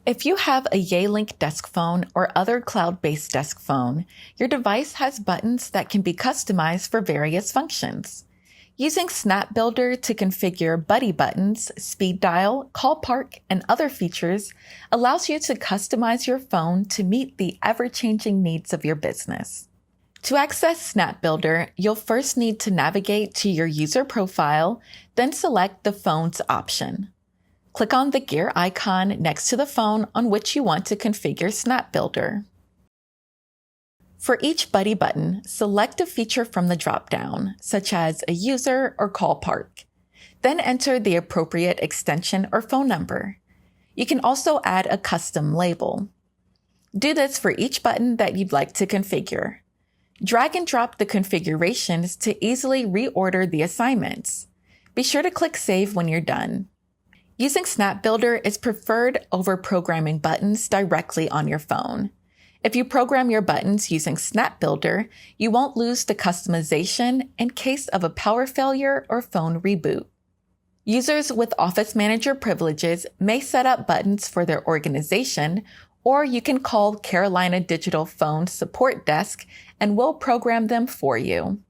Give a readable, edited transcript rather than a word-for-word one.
If you have a Yealink desk phone or other cloud-based desk phone, your device has buttons that can be customized for various functions. Using SNAPbuilder to configure buddy buttons, speed dial, call park, and other features allows you to customize your phone to meet the ever-changing needs of your business. To access SNAPbuilder, you'll first need to navigate to your user profile, then select the phone's option. Click on the gear icon next to the phone on which you want to configure SNAPbuilder. For each buddy button, select a feature from the dropdown, such as a user or call park. Then enter the appropriate extension or phone number. You can also add a custom label. Do this for each button that you'd like to configure. Drag and drop the configurations to easily reorder the assignments. Be sure to click Save when you're done. Using SNAPbuilder is preferred over programming buttons directly on your phone. If you program your buttons using SNAPbuilder, you won't lose the customization in case of a power failure or phone reboot. Users with Office Manager privileges may set up buttons for their organization, or you can call Carolina Digital Phone Support Desk and we'll program them for you.